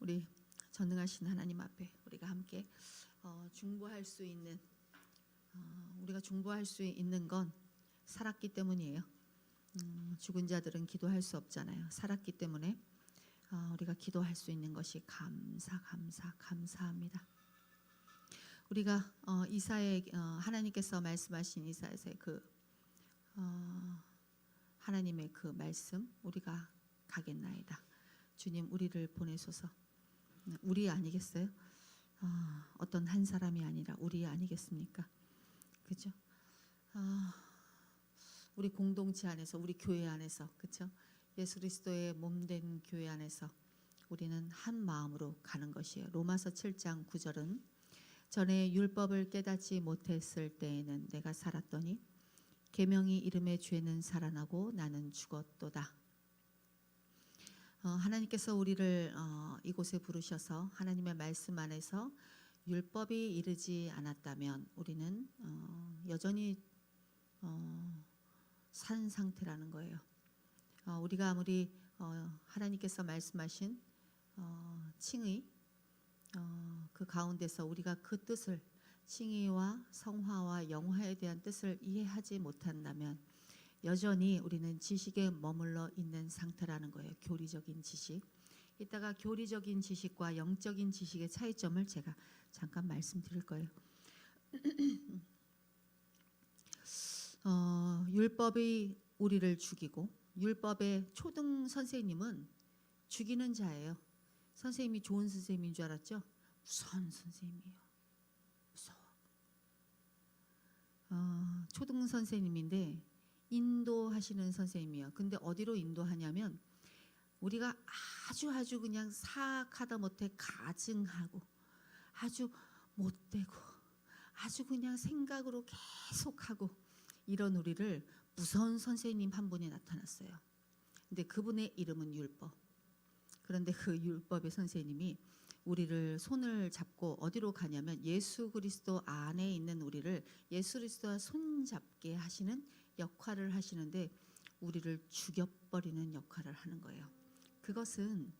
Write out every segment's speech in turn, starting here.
우리 전능하신 하나님 앞에 우리가 함께 중보할 수 있는 우리가 중보할 수 있는 건 살았기 때문이에요. 죽은 자들은 기도할 수 없잖아요. 살았기 때문에 우리가 기도할 수 있는 것이 감사합니다. 우리가 이사야 하나님께서 말씀하신 이사야서의 하나님의 그 말씀 우리가 가겠나이다. 주님 우리를 보내소서. 우리 아니겠어요? 어떤 한 사람이 아니라 우리 아니겠습니까? 그죠? 우리 공동체 안에서, 우리 교회 안에서, 그죠? 예수 그리스도의 몸된 교회 안에서 우리는 한 마음으로 가는 것이에요. 로마서 7장 9절은 전에 율법을 깨닫지 못했을 때에는 내가 살았더니 계명이 이름의 죄는 살아나고 나는 죽었도다. 하나님께서 우리를 이곳에 부르셔서 하나님의 말씀 안에서 율법이 이르지 않았다면 우리는 여전히 산 상태라는 거예요. 우리가 아무리 하나님께서 말씀하신 칭의 그 가운데서 우리가 그 뜻을 칭의와 성화와 영화에 대한 뜻을 이해하지 못한다면 여전히 우리는 지식에 머물러 있는 상태라는 거예요. 교리적인 지식. 이따가 교리적인 지식과 영적인 지식의 차이점을 제가 잠깐 말씀드릴 거예요. 율법이 우리를 죽이고 율법의 초등 선생님은 죽이는 자예요. 선생님이 좋은 선생님인 줄 알았죠? 무서운 선생님이에요. 무서워. 초등 선생님인데 인도하시는 선생님이에요. 근데 어디로 인도하냐면 우리가 아주 그냥 사악하다 못해 가증하고 아주 못되고 아주 그냥 생각으로 계속하고 이런 우리를 무서운 선생님 한 분이 나타났어요. 근데 그분의 이름은 율법. 그런데 그 율법의 선생님이 우리를 손을 잡고 어디로 가냐면 예수 그리스도 안에 있는 우리를 예수 그리스도와 손잡게 하시는 역할을 하시는데 우리를 죽여버리는 역할을 하는 거예요. 그것은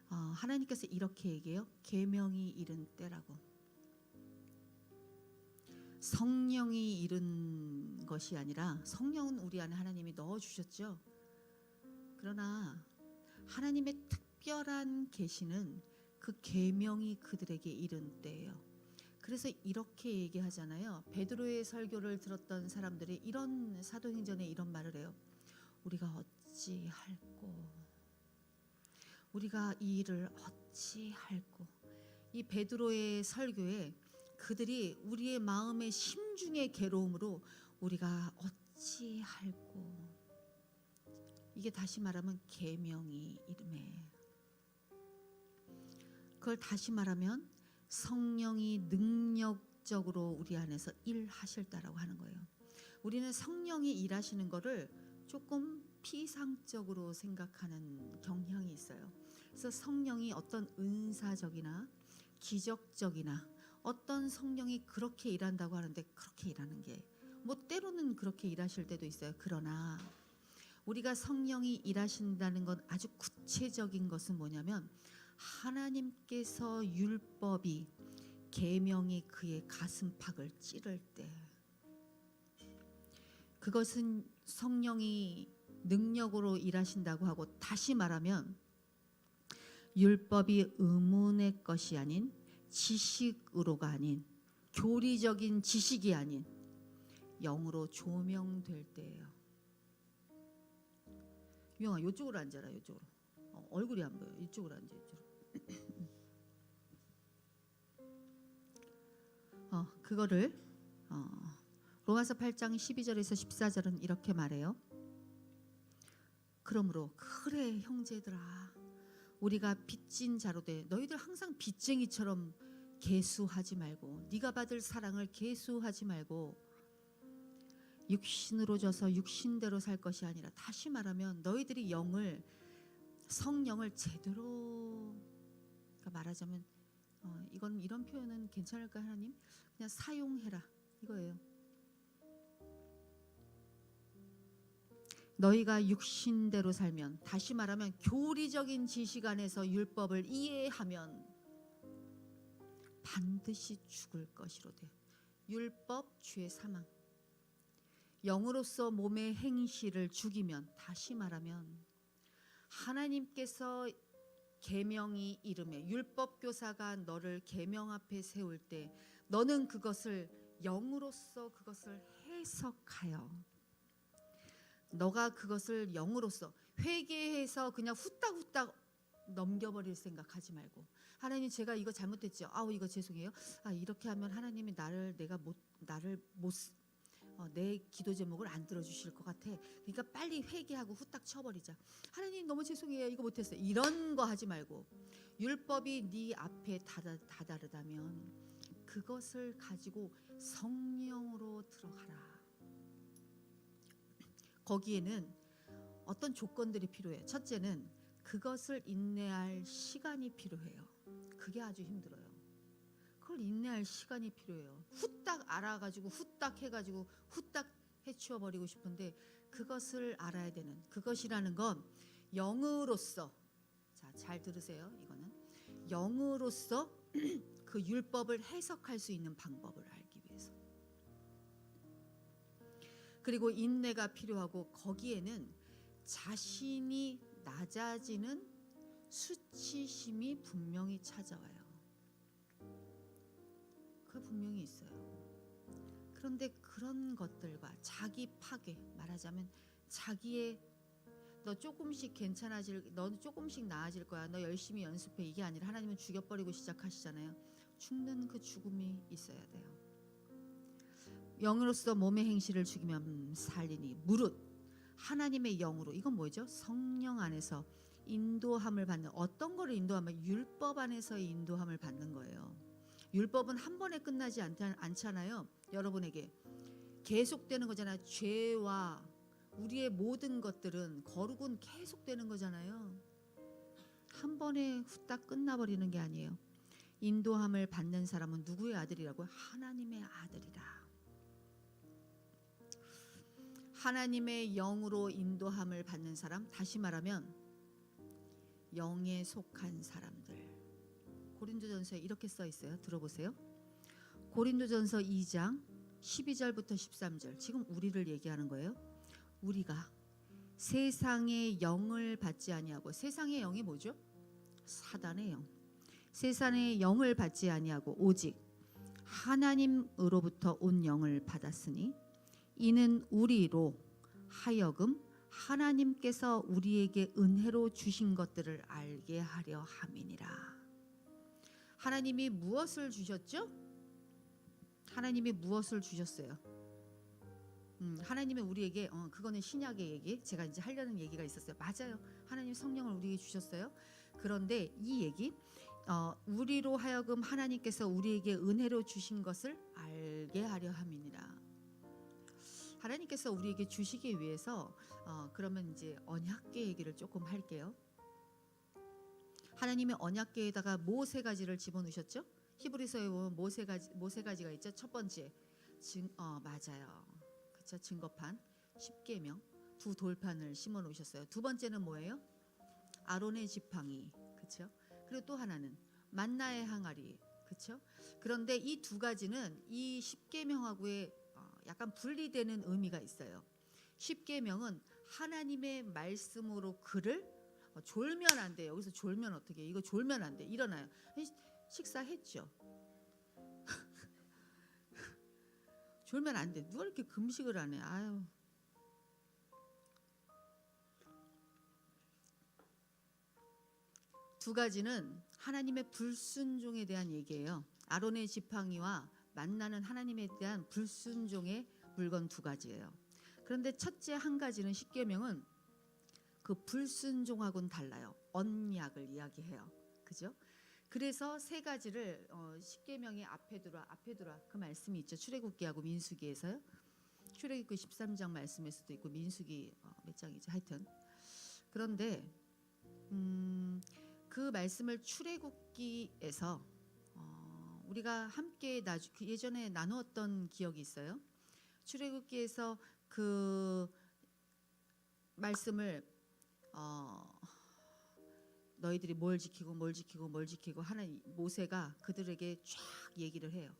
하나님께서 이렇게 얘기해요. 계명이 이른 때라고. 성령이 이른 것이 아니라 성령은 우리 안에 하나님이 넣어주셨죠. 그러나 하나님의 특별한 계시는 그 계명이 그들에게 이른 때예요. 그래서 이렇게 얘기하잖아요. 베드로의 설교를 들었던 사람들이 이런 사도행전에 이런 말을 해요. 우리가 어찌할꼬. 우리가 이 일을 어찌할꼬. 이 베드로의 설교에 그들이 우리의 마음의 심중의 괴로움으로 우리가 어찌할꼬. 이게 다시 말하면 계명이 이름에. 그걸 다시 말하면 성령이 능력적으로 우리 안에서 일하실다라고 하는 거예요. 우리는 성령이 일하시는 거를 조금 피상적으로 생각하는 경향이 있어요. 그래서 성령이 어떤 은사적이나 기적적이나 어떤 성령이 그렇게 일한다고 하는데 그렇게 일하는 게 뭐 때로는 그렇게 일하실 때도 있어요. 그러나 우리가 성령이 일하신다는 건 아주 구체적인 것은 뭐냐면 하나님께서 율법이 계명이 그의 가슴팍을 찌를 때 그것은 성령이 능력으로 일하신다고 하고 다시 말하면 율법이 의문의 것이 아닌 지식으로가 아닌 교리적인 지식이 아닌 영으로 조명될 때예요. 유영아 이쪽으로 앉아라. 이쪽으로. 얼굴이 안 보여. 이쪽으로 앉아. 이쪽으로. 그거를 로마서 8장 12절에서 14절은 이렇게 말해요. 그러므로 그래 형제들아 우리가 빚진 자로 돼 너희들 항상 빚쟁이처럼 계수하지 말고 네가 받을 사랑을 계수하지 말고 육신으로 져서 육신대로 살 것이 아니라 다시 말하면 너희들이 영을 성령을 제대로 그러니까 말하자면 이건 이런 표현은 괜찮을까 하나님? 그냥 사용해라 이거예요. 너희가 육신대로 살면, 다시 말하면 교리적인 지식 안에서 율법을 이해하면 반드시 죽을 것이로되. 율법 죄 사망. 영으로서 몸의 행실을 죽이면, 다시 말하면 하나님께서 계명이 이름에 율법 교사가 너를 계명 앞에 세울 때 너는 그것을 영으로서 그것을 해석하여, 너가 그것을 영으로서 회개해서 그냥 후딱후딱 넘겨버릴 생각하지 말고, 하나님 제가 이거 잘못했죠. 이거 죄송해요. 이렇게 하면 하나님이 내 기도 제목을 안 들어주실 것 같아. 그러니까 빨리 회개하고 후딱 쳐버리자. 하나님 너무 죄송해요. 이거 못했어요. 이런 거 하지 말고, 율법이 네 앞에 다다르다면 그것을 가지고 성령으로 들어가라. 거기에는 어떤 조건들이 필요해요. 첫째는 그것을 인내할 시간이 필요해요. 그게 아주 힘들어요. 그걸 인내할 시간이 필요해요. 후딱 알아가지고 후딱 해가지고 후딱 해치워버리고 싶은데, 그것을 알아야 되는, 그것이라는 건 영으로서, 자, 잘 들으세요. 이거는 영으로서 그 율법을 해석할 수 있는 방법을 알기 위해서. 그리고 인내가 필요하고, 거기에는 자신이 낮아지는 수치심이 분명히 찾아와요. 그 분명히 있어요. 그런데 그런 것들과 자기 파괴, 말하자면 자기의 너 조금씩 괜찮아질, 너 조금씩 나아질 거야, 너 열심히 연습해, 이게 아니라 하나님은 죽여버리고 시작하시잖아요. 죽는 그 죽음이 있어야 돼요. 영으로서 몸의 행실을 죽이면 살리니 무릇 하나님의 영으로, 이건 뭐죠? 성령 안에서 인도함을 받는, 어떤 거를 인도하면 율법 안에서의 인도함을 받는 거예요. 율법은 한 번에 끝나지 않잖아요. 여러분에게 계속되는 거잖아요. 죄와 우리의 모든 것들은, 거룩은 계속되는 거잖아요. 한 번에 후딱 끝나버리는 게 아니에요. 인도함을 받는 사람은 누구의 아들이라고요? 하나님의 아들이라. 하나님의 영으로 인도함을 받는 사람, 다시 말하면 영에 속한 사람들. 고린도전서에 이렇게 써 있어요. 들어보세요. 고린도전서 2장 12절부터 13절. 지금 우리를 얘기하는 거예요. 우리가 세상의 영을 받지 아니하고, 세상의 영이 뭐죠? 사단의 영. 세상의 영을 받지 아니하고 오직 하나님으로부터 온 영을 받았으니 이는 우리로 하여금 하나님께서 우리에게 은혜로 주신 것들을 알게 하려 함이니라. 하나님이 무엇을 주셨죠? 하나님이 무엇을 주셨어요? 하나님이 우리에게, 그거는 신약의 얘기, 제가 이제 하려는 얘기가 있었어요. 맞아요. 하나님 성령을 우리에게 주셨어요. 그런데 이 얘기, 우리로 하여금 하나님께서 우리에게 은혜로 주신 것을 알게 하려 함이니라. 하나님께서 우리에게 주시기 위해서, 그러면 이제 언약궤 얘기를 조금 할게요. 하나님의 언약궤에다가 뭐 세 가지를 집어넣으셨죠? 히브리서에 보면 뭐 세 가지가 있죠. 첫 번째, 맞아요. 그렇죠. 증거판, 십계명, 두 돌판을 심어 놓으셨어요. 두 번째는 뭐예요? 아론의 지팡이, 그렇죠. 그리고 또 하나는 만나의 항아리, 그렇죠. 그런데 이 두 가지는 이 십계명하고의 약간 분리되는 의미가 있어요. 십계명은 하나님의 말씀으로 그를 졸면 안 돼요. 여기서 졸면 어떻게 해요? 이거 졸면 안 돼. 일어나요. 식사했죠. 졸면 안 돼. 누가 이렇게 금식을 안 해? 아유. 두 가지는 하나님의 불순종에 대한 얘기예요. 아론의 지팡이와 만나는 하나님에 대한 불순종의 물건 두 가지예요. 그런데 첫째 한 가지는 십계명은 그 불순종하고는 달라요. 언약을 이야기해요. 그죠? 그래서 세 가지를 십계명의 앞에 두라 그 말씀이 있죠. 출애굽기하고 민수기에서요. 출애굽기 13장 말씀에서도 있고 민수기 몇 장이죠. 하여튼 그런데 그 말씀을 출애굽기에서 우리가 함께 예전에 나누었던 기억이 있어요. 출애굽기에서 그 말씀을 너희들이 뭘 지키고 하는 모세가 그들에게 쫙 얘기를 해요.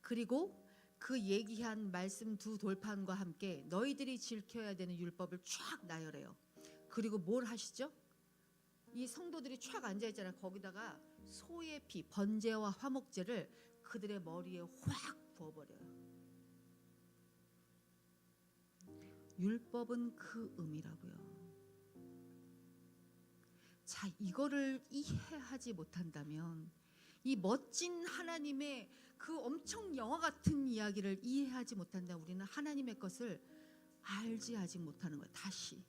그리고 그 얘기한 말씀 두 돌판과 함께 너희들이 지켜야 되는 율법을 쫙 나열해요. 그리고 뭘 하시죠? 이 성도들이 쫙 앉아 있잖아요. 거기다가 소의 피, 번제와 화목제를 그들의 머리에 확 부어버려요. 율법은 그 의미라고요. 자, 이거를 이해하지 못한다면, 이 멋진 하나님의 그 엄청 영화 같은 이야기를 이해하지 못한다면 우리는 하나님의 것을 알지 아직 못하는 거예요. 다시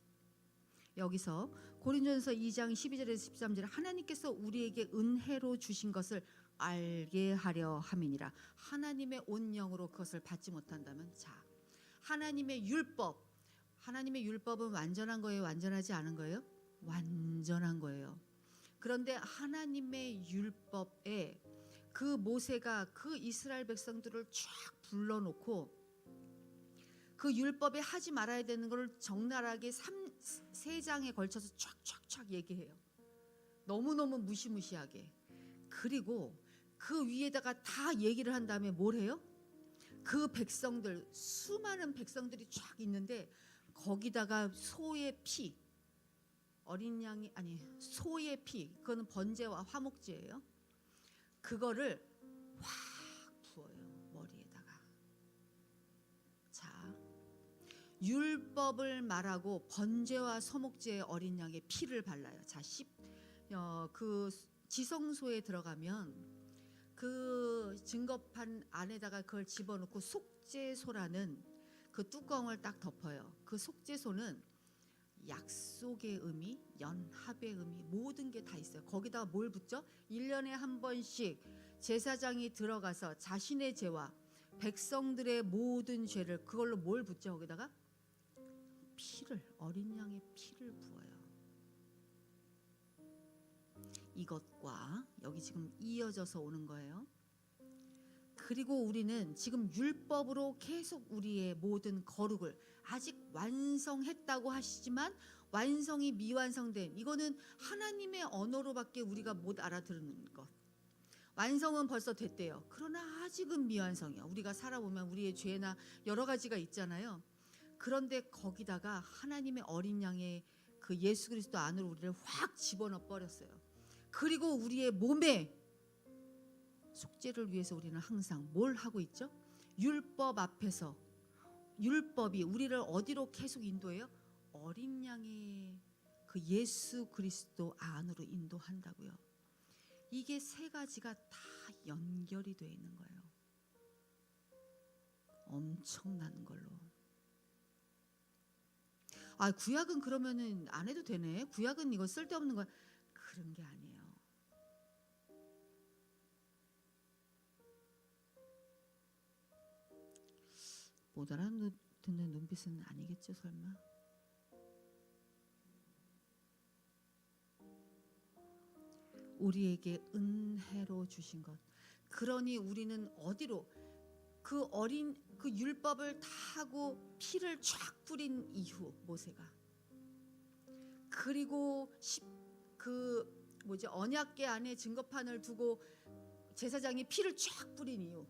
여기서 고린도전서 2장 12절에서 13절에 하나님께서 우리에게 은혜로 주신 것을 알게 하려 함이니라. 하나님의 온 영으로 그것을 받지 못한다면, 자, 하나님의 율법은 완전한 거예요? 완전하지 않은 거예요? 완전한 거예요. 그런데 하나님의 율법에 그 모세가 그 이스라엘 백성들을 쫙 불러놓고 그 율법에 하지 말아야 되는 걸 적나라하게 3장에 걸쳐서 쫙쫙쫙 얘기해요. 너무너무 무시무시하게. 그리고 그 위에다가 다 얘기를 한 다음에 뭘 해요? 그 백성들, 수많은 백성들이 쫙 있는데 거기다가 소의 피, 어린 양이 아니 소의 피, 그거는 번제와 화목제예요. 그거를 확 부어요, 머리에다가. 자, 율법을 말하고 번제와 소목제의 어린 양의 피를 발라요. 자, 그 지성소에 들어가면 그 증거판 안에다가 그걸 집어넣고 속죄소라는 그 뚜껑을 딱 덮어요. 그 속죄소는 약속의 의미, 연합의 의미, 모든 게 다 있어요. 거기다가 뭘 붙죠? 1년에 한 번씩 제사장이 들어가서 자신의 죄와 백성들의 모든 죄를, 그걸로 뭘 붙죠? 거기다가 피를, 어린 양의 피를 부어요. 이것과 여기 지금 이어져서 오는 거예요. 그리고 우리는 지금 율법으로 계속 우리의 모든 거룩을, 아직 완성했다고 하시지만 완성이 미완성된, 이거는 하나님의 언어로밖에 우리가 못 알아듣는 것. 완성은 벌써 됐대요. 그러나 아직은 미완성이야. 우리가 살아보면 우리의 죄나 여러 가지가 있잖아요. 그런데 거기다가 하나님의 어린 양의 그 예수 그리스도 안으로 우리를 확 집어넣어 버렸어요. 그리고 우리의 몸에 속죄를 위해서 우리는 항상 뭘 하고 있죠? 율법 앞에서, 율법이 우리를 어디로 계속 인도해요? 어린 양의 그 예수 그리스도 안으로 인도한다고요. 이게 세 가지가 다 연결이 되어 있는 거예요. 엄청난 걸로. 아, 구약은 그러면은 안 해도 되네. 구약은 이거 쓸데없는 거야. 그런 게 아니에요. 못 알아듣는 눈빛은 아니겠죠, 설마? 우리에게 은혜로 주신 것. 그러니 우리는 어디로, 그 율법을 다 하고 피를 쫙 뿌린 이후 모세가, 그리고 언약궤 안에 증거판을 두고 제사장이 피를 쫙 뿌린 이유,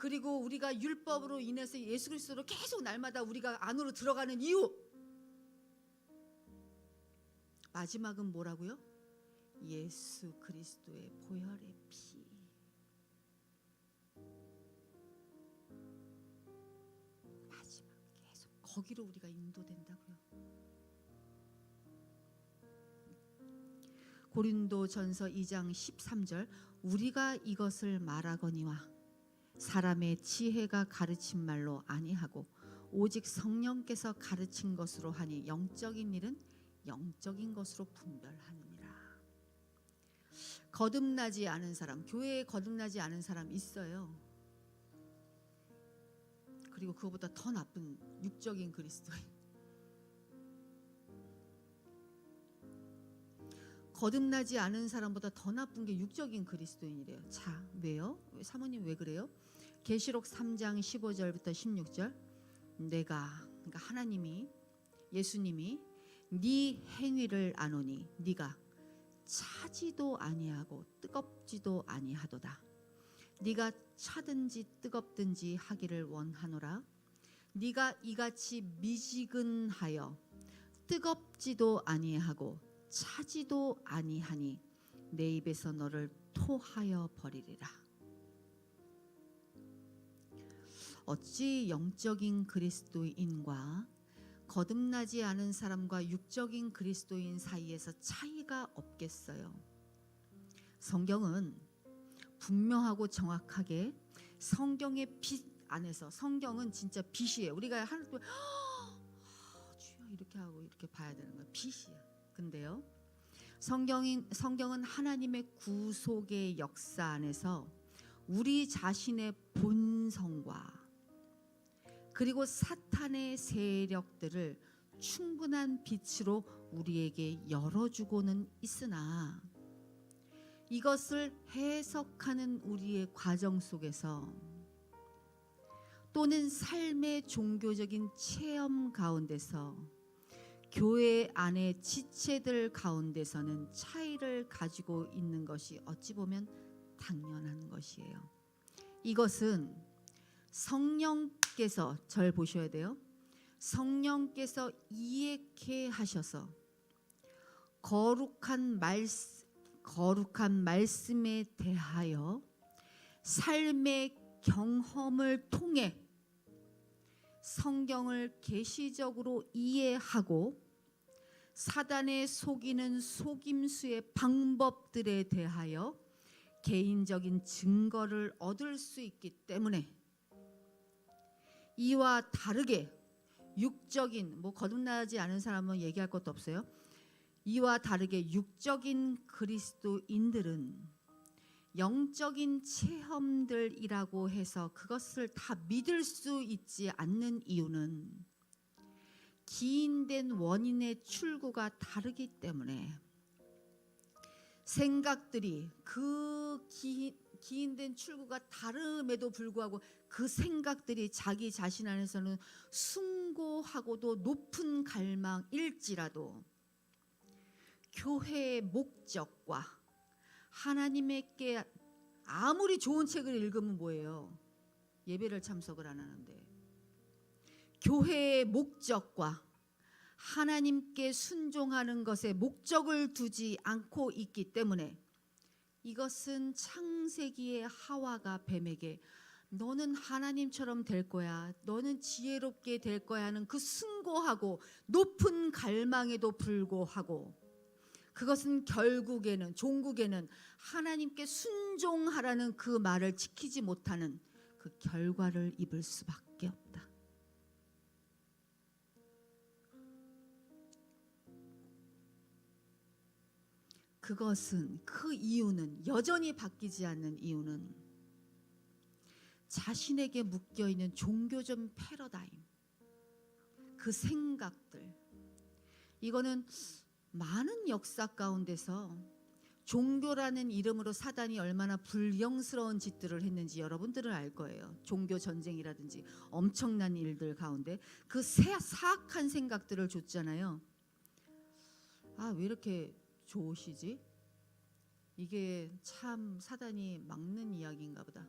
그리고 우리가 율법으로 인해서 예수 그리스도로 계속 날마다 우리가 안으로 들어가는 이유, 마지막은 뭐라고요? 예수 그리스도의 보혈의 피. 마지막 계속 거기로 우리가 인도된다고요. 고린도전서 2장 13절, 우리가 이것을 말하거니와 사람의 지혜가 가르친 말로 아니하고 오직 성령께서 가르친 것으로 하니 영적인 일은 영적인 것으로 분별하느니라. 거듭나지 않은 사람, 교회에 거듭나지 않은 사람 있어요. 그리고 그거보다 더 나쁜 육적인 그리스도인. 거듭나지 않은 사람보다 더 나쁜 게 육적인 그리스도인이래요. 자, 왜요? 사모님 왜 그래요? 계시록 3장 15절부터 16절, 내가 그러니까 하나님이, 예수님이 네 행위를 아노니 네가 차지도 아니하고 뜨겁지도 아니하도다. 네가 차든지 뜨겁든지 하기를 원하노라. 네가 이같이 미지근하여 뜨겁지도 아니하고 차지도 아니하니 내 입에서 너를 토하여 버리리라. 어찌 영적인 그리스도인과 거듭나지 않은 사람과 육적인 그리스도인 사이에서 차이가 없겠어요. 성경은 분명하고 정확하게 성경의 빛 안에서, 성경은 진짜 빛이에요. 우리가 하나님 주여 이렇게 하고 이렇게 봐야 되는 거예요. 빛이야. 근데요, 성경은 하나님의 구속의 역사 안에서 우리 자신의 본성과 그리고 사탄의 세력들을 충분한 빛으로 우리에게 열어주고는 있으나 이것을 해석하는 우리의 과정 속에서 또는 삶의 종교적인 체험 가운데서 교회 안의 지체들 가운데서는 차이를 가지고 있는 것이 어찌 보면 당연한 것이에요. 이것은 성령께서, 절 보셔야 돼요. 성령께서 이해케 하셔서 거룩한 말씀에 대하여 삶의 경험을 통해 성경을 계시적으로 이해하고 사단의 속이는 속임수의 방법들에 대하여 개인적인 증거를 얻을 수 있기 때문에 이와 다르게 육적인, 거듭나지 않은 사람은 얘기할 것도 없어요. 이와 다르게 육적인 그리스도인들은 영적인 체험들이라고 해서 그것을 다 믿을 수 있지 않는 이유는 기인된 원인의 출구가 다르기 때문에 생각들이 그 기인된 출구가 다름에도 불구하고 그 생각들이 자기 자신 안에서는 숭고하고도 높은 갈망일지라도 교회의 목적과 하나님께 아무리 좋은 책을 읽으면 뭐예요? 예배를 참석을 안 하는데 교회의 목적과 하나님께 순종하는 것에 목적을 두지 않고 있기 때문에 이것은 창세기의 하와가 뱀에게 너는 하나님처럼 될 거야, 너는 지혜롭게 될 거야 하는 그 숭고하고 높은 갈망에도 불구하고 그것은 결국에는 종국에는 하나님께 순종하라는 그 말을 지키지 못하는 그 결과를 입을 수밖에 없다. 그것은, 그 이유는, 여전히 바뀌지 않는 이유는 자신에게 묶여있는 종교적 패러다임, 그 생각들, 이거는 많은 역사 가운데서 종교라는 이름으로 사단이 얼마나 불경스러운 짓들을 했는지 여러분들은 알 거예요. 종교 전쟁이라든지 엄청난 일들 가운데 그 사악한 생각들을 줬잖아요. 아, 왜 이렇게 좋으시지? 이게 참 사단이 막는 이야기인가 보다.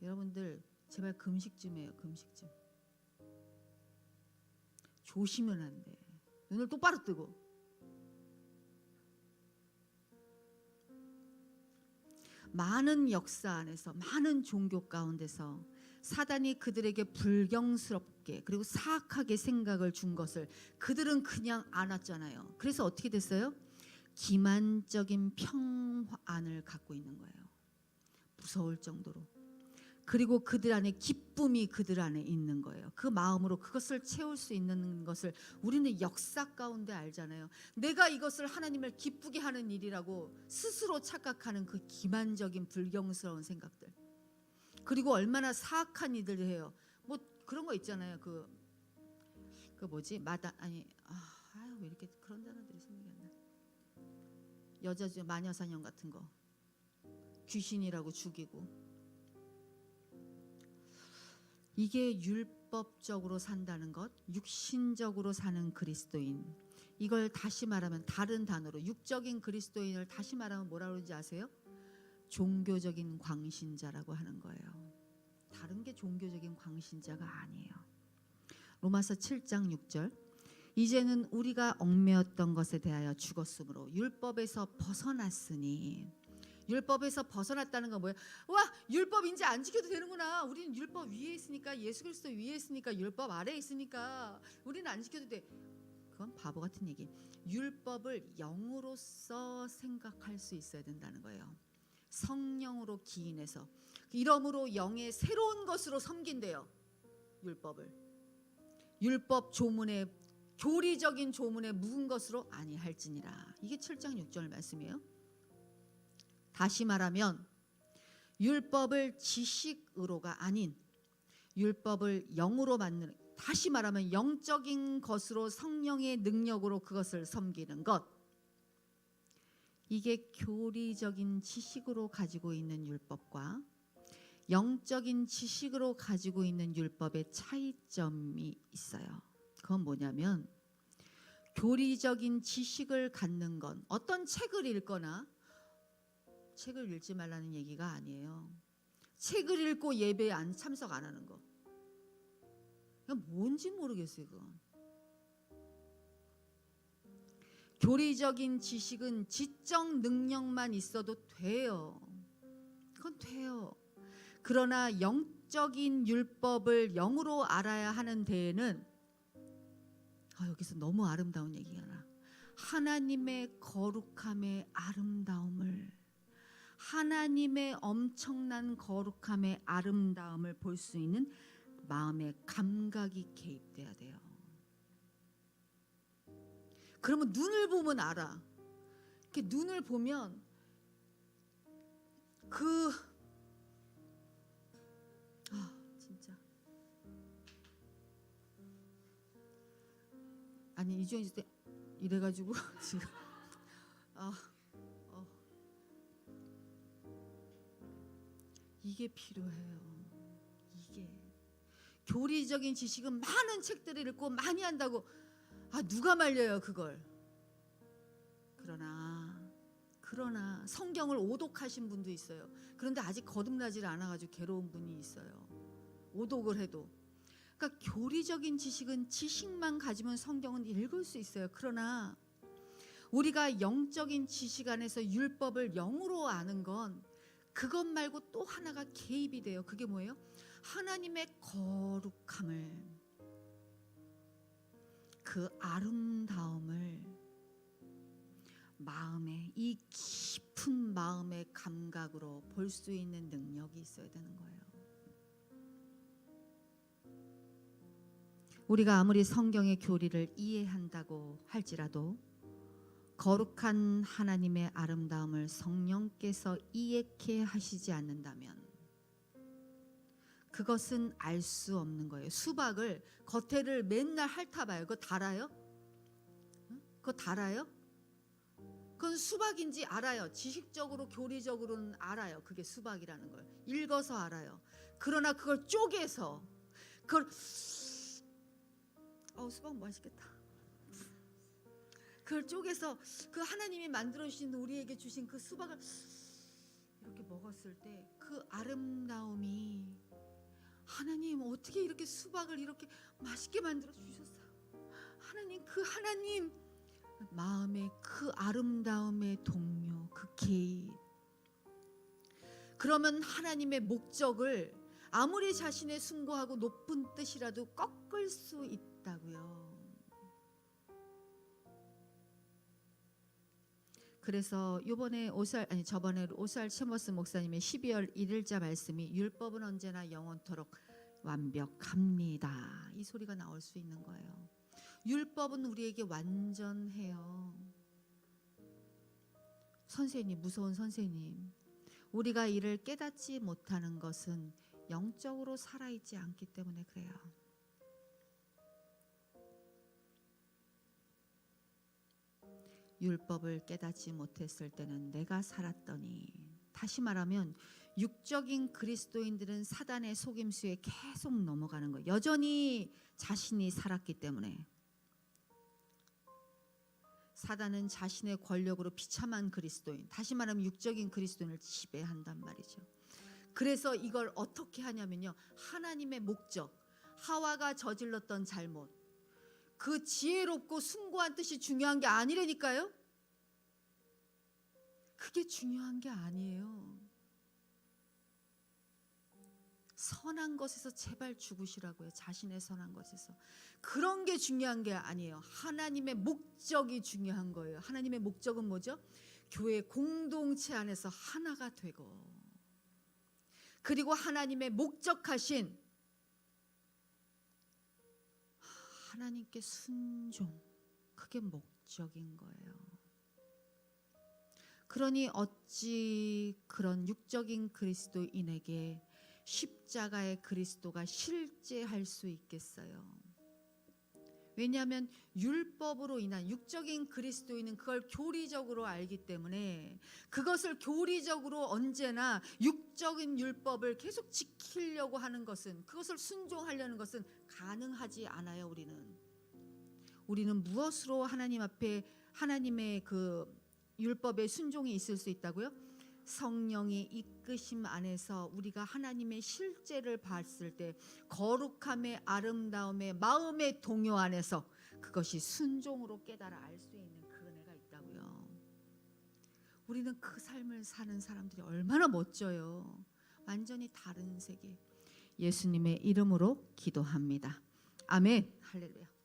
여러분들 제발 금식 좀 해요. 금식 좀. 조심은 안 돼. 눈을 똑바로 뜨고. 많은 역사 안에서, 많은 종교 가운데서 사단이 그들에게 불경스럽게 그리고 사악하게 생각을 준 것을 그들은 그냥 안았잖아요. 그래서 어떻게 됐어요? 기만적인 평안을 갖고 있는 거예요. 무서울 정도로. 그리고 그들 안에 기쁨이 그들 안에 있는 거예요. 그 마음으로 그것을 채울 수 있는 것을 우리는 역사 가운데 알잖아요. 내가 이것을 하나님을 기쁘게 하는 일이라고 스스로 착각하는 그 기만적인 불경스러운 생각들. 그리고 얼마나 사악한 일들을 해요. 뭐 그런 거 있잖아요. 그 뭐지? 왜 이렇게 그런 단어들이 생각이 안 나. 여자 마녀사냥 같은 거. 귀신이라고 죽이고. 이게 율법적으로 산다는 것, 육신적으로 사는 그리스도인. 이걸 다시 말하면 다른 단어로 육적인 그리스도인을 다시 말하면 뭐라 그러는지 아세요? 종교적인 광신자라고 하는 거예요. 다른 게 종교적인 광신자가 아니에요. 로마서 7장 6절. 이제는 우리가 얽매였던 것에 대하여 죽었으므로 율법에서 벗어났으니. 율법에서 벗어났다는 건 뭐예요? 와, 율법 이제 안 지켜도 되는구나. 우리는 율법 위에 있으니까, 예수 그리스도 위에 있으니까, 율법 아래에 있으니까 우리는 안 지켜도 돼. 그건 바보 같은 얘기. 율법을 영으로서 생각할 수 있어야 된다는 거예요. 성령으로 기인해서. 이러므로 영의 새로운 것으로 섬긴대요. 율법을. 율법 조문에, 교리적인 조문에 묵은 것으로 아니할지니라. 이게 7장 6절 말씀이에요. 다시 말하면 율법을 지식으로가 아닌 율법을 영으로 만드는, 다시 말하면 영적인 것으로 성령의 능력으로 그것을 섬기는 것. 이게 교리적인 지식으로 가지고 있는 율법과 영적인 지식으로 가지고 있는 율법의 차이점이 있어요. 그건 뭐냐면 교리적인 지식을 갖는 건 어떤 책을 읽거나, 책을 읽지 말라는 얘기가 아니에요. 책을 읽고 예배에 참석 안 하는 거. 그건 뭔지 모르겠어요. 그건. 교리적인 지식은 지적 능력만 있어도 돼요. 그건 돼요. 그러나 영적인 율법을 영으로 알아야 하는 데에는, 여기서 너무 아름다운 얘기가 나. 하나님의 거룩함의 아름다움을, 하나님의 엄청난 거룩함의 아름다움을 볼 수 있는 마음의 감각이 개입돼야 돼요. 그러면 눈을 보면 알아. 이렇게 눈을 보면 진짜. 아니 이주연 씨 때 이래가지고 지금 이게 필요해요. 이게 교리적인 지식은 많은 책들을 읽고 많이 한다고 누가 말려요 그걸. 그러나 성경을 오독하신 분도 있어요. 그런데 아직 거듭나지를 않아가지고 괴로운 분이 있어요. 오독을 해도. 그러니까 교리적인 지식은 지식만 가지면 성경은 읽을 수 있어요. 그러나 우리가 영적인 지식 안에서 율법을 영으로 아는 건 그것 말고 또 하나가 개입이 돼요. 그게 뭐예요? 하나님의 거룩함을, 그 아름다움을 마음에, 이 깊은 마음의 감각으로 볼 수 있는 능력이 있어야 되는 거예요. 우리가 아무리 성경의 교리를 이해한다고 할지라도 거룩한 하나님의 아름다움을 성령께서 이해케 하시지 않는다면 그것은 알 수 없는 거예요. 수박을 겉에를 맨날 핥아봐요. 그거 달아요? 그거 달아요? 그건 수박인지 알아요. 지식적으로 교리적으로는 알아요. 그게 수박이라는 걸 읽어서 알아요. 그러나 그걸 쪼개서 그걸 수박 맛있겠다. 그걸 쪼개서 그 하나님이 만들어주신 우리에게 주신 그 수박을 이렇게 먹었을 때 그 아름다움이, 하나님 어떻게 이렇게 수박을 이렇게 맛있게 만들어 주셨어요. 하나님, 그 하나님 마음의 그 아름다움의 동료, 그 개입. 그러면 하나님의 목적을 아무리 자신의 숭고하고 높은 뜻이라도 꺾을 수 있다고요. 그래서 저번에 오스알 체머스 목사님의 12월 1일자 말씀이 율법은 언제나 영원토록 완벽합니다. 이 소리가 나올 수 있는 거예요. 율법은 우리에게 완전해요. 선생님, 무서운 선생님, 우리가 이를 깨닫지 못하는 것은 영적으로 살아있지 않기 때문에 그래요. 율법을 깨닫지 못했을 때는 내가 살았더니 다시 말하면 육적인 그리스도인들은 사단의 속임수에 계속 넘어가는 거예요. 여전히 자신이 살았기 때문에. 사단은 자신의 권력으로 비참한 그리스도인, 다시 말하면 육적인 그리스도인을 지배한단 말이죠. 그래서 이걸 어떻게 하냐면요, 하나님의 목적, 하와가 저질렀던 잘못, 그 지혜롭고 숭고한 뜻이 중요한 게 아니라니까요. 그게 중요한 게 아니에요. 선한 것에서 제발 죽으시라고요. 자신의 선한 것에서. 그런 게 중요한 게 아니에요. 하나님의 목적이 중요한 거예요. 하나님의 목적은 뭐죠? 교회 공동체 안에서 하나가 되고, 그리고 하나님의 목적하신 하나님께 순종, 그게 목적인 거예요. 그러니 어찌 그런 육적인 그리스도인에게 십자가의 그리스도가 실제할 수 있겠어요? 왜냐하면 율법으로 인한 육적인 그리스도인은 그걸 교리적으로 알기 때문에 그것을 교리적으로 언제나 육적인 율법을 계속 지키려고 하는 것은, 그것을 순종하려는 것은 가능하지 않아요. 우리는 무엇으로 하나님 앞에 하나님의 그 율법에 순종이 있을 수 있다고요? 성령의 이끄심 안에서 우리가 하나님의 실제를 봤을 때 거룩함의 아름다움의 마음의 동요 안에서 그것이 순종으로 깨달아 알 수 있는 그 은혜가 있다고요. 우리는 그 삶을 사는 사람들이 얼마나 멋져요. 완전히 다른 세계. 예수님의 이름으로 기도합니다. 아멘. 할렐루야.